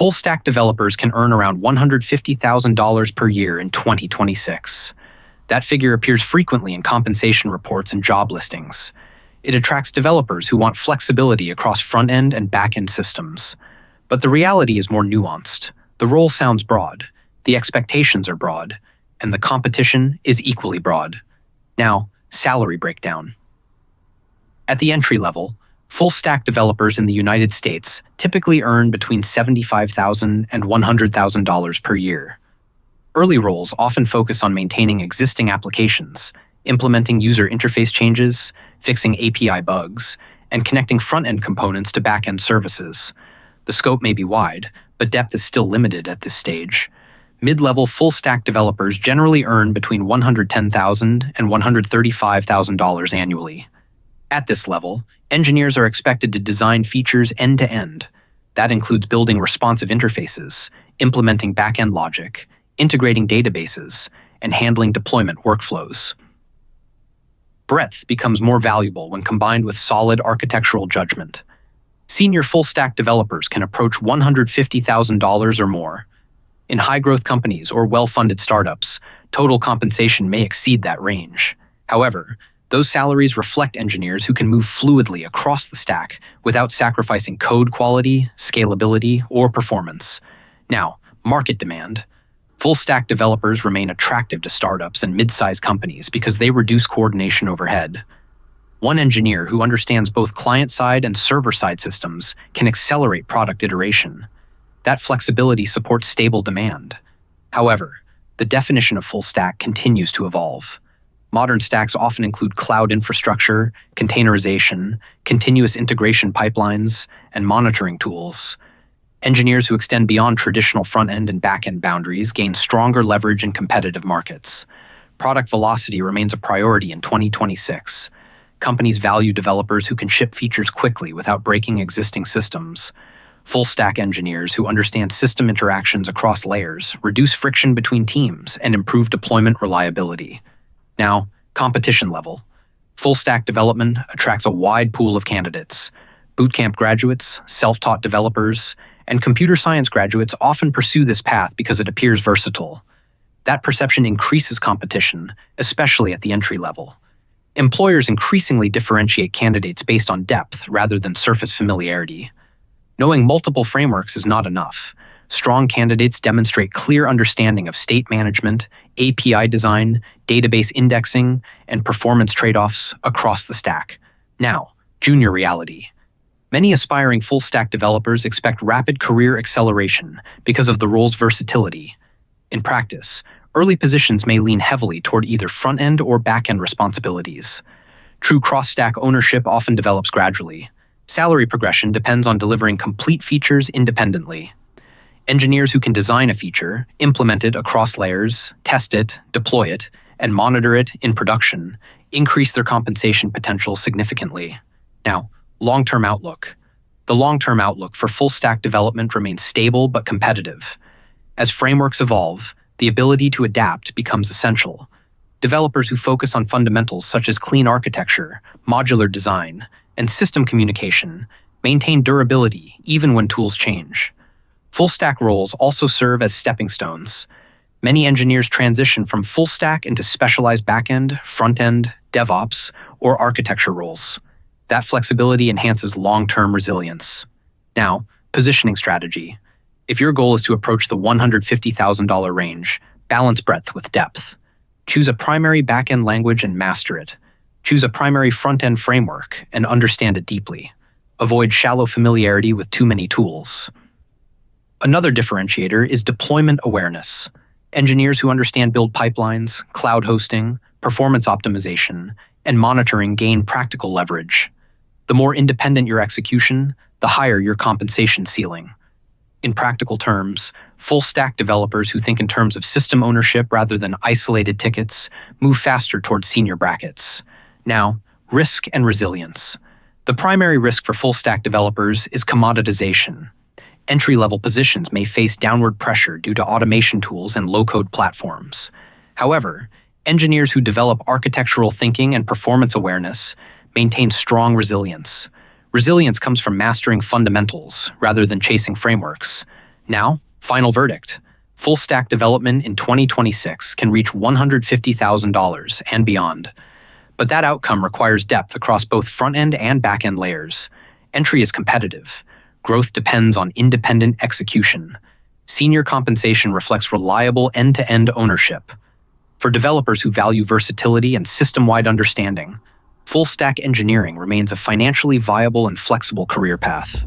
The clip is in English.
Full-stack developers can earn around $150,000 per year in 2026. That figure appears frequently in compensation reports and job listings. It attracts developers who want flexibility across front-end and back-end systems. But the reality is more nuanced. The role sounds broad, the expectations are broad, and the competition is equally broad. Now, salary breakdown. At the entry level, full-stack developers in the United States typically earn between $75,000 and $100,000 per year. Early roles often focus on maintaining existing applications, implementing user interface changes, fixing API bugs, and connecting front-end components to back-end services. The scope may be wide, but depth is still limited at this stage. Mid-level full-stack developers generally earn between $110,000 and $135,000 annually. At this level, engineers are expected to design features end-to-end. That includes building responsive interfaces, implementing back-end logic, integrating databases, and handling deployment workflows. Breadth becomes more valuable when combined with solid architectural judgment. Senior full-stack developers can approach $150,000 or more. In high-growth companies or well-funded startups, total compensation may exceed that range. However, those salaries reflect engineers who can move fluidly across the stack without sacrificing code quality, scalability, or performance. Now, market demand. Full-stack developers remain attractive to startups and mid-sized companies because they reduce coordination overhead. One engineer who understands both client-side and server-side systems can accelerate product iteration. That flexibility supports stable demand. However, the definition of full-stack continues to evolve. Modern stacks often include cloud infrastructure, containerization, continuous integration pipelines, and monitoring tools. Engineers who extend beyond traditional front-end and back-end boundaries gain stronger leverage in competitive markets. Product velocity remains a priority in 2026. Companies value developers who can ship features quickly without breaking existing systems. Full-stack engineers who understand system interactions across layers reduce friction between teams and improve deployment reliability. Now, competition level. Full-stack development attracts a wide pool of candidates. Bootcamp graduates, self-taught developers, and computer science graduates often pursue this path because it appears versatile. That perception increases competition, especially at the entry level. Employers increasingly differentiate candidates based on depth rather than surface familiarity. Knowing multiple frameworks is not enough. Strong candidates demonstrate clear understanding of state management, API design, database indexing, and performance trade-offs across the stack. Now, junior reality. Many aspiring full-stack developers expect rapid career acceleration because of the role's versatility. In practice, early positions may lean heavily toward either front-end or back-end responsibilities. True cross-stack ownership often develops gradually. Salary progression depends on delivering complete features independently. Engineers who can design a feature, implement it across layers, test it, deploy it, and monitor it in production increase their compensation potential significantly. Now, long-term outlook. The long-term outlook for full-stack development remains stable but competitive. As frameworks evolve, the ability to adapt becomes essential. Developers who focus on fundamentals such as clean architecture, modular design, and system communication maintain durability even when tools change. Full-stack roles also serve as stepping stones. Many engineers transition from full-stack into specialized back-end, front-end, DevOps, or architecture roles. That flexibility enhances long-term resilience. Now, positioning strategy. If your goal is to approach the $150,000 range, balance breadth with depth. Choose a primary back-end language and master it. Choose a primary front-end framework and understand it deeply. Avoid shallow familiarity with too many tools. Another differentiator is deployment awareness. Engineers who understand build pipelines, cloud hosting, performance optimization, and monitoring gain practical leverage. The more independent your execution, the higher your compensation ceiling. In practical terms, full-stack developers who think in terms of system ownership rather than isolated tickets move faster towards senior brackets. Now, risk and resilience. The primary risk for full-stack developers is commoditization. Entry-level positions may face downward pressure due to automation tools and low-code platforms. However, engineers who develop architectural thinking and performance awareness maintain strong resilience. Resilience comes from mastering fundamentals rather than chasing frameworks. Now, final verdict. Full stack development in 2026 can reach $150,000 and beyond. But that outcome requires depth across both front-end and back-end layers. Entry is competitive. Growth depends on independent execution. Senior compensation reflects reliable end-to-end ownership. For developers who value versatility and system-wide understanding, full-stack engineering remains a financially viable and flexible career path.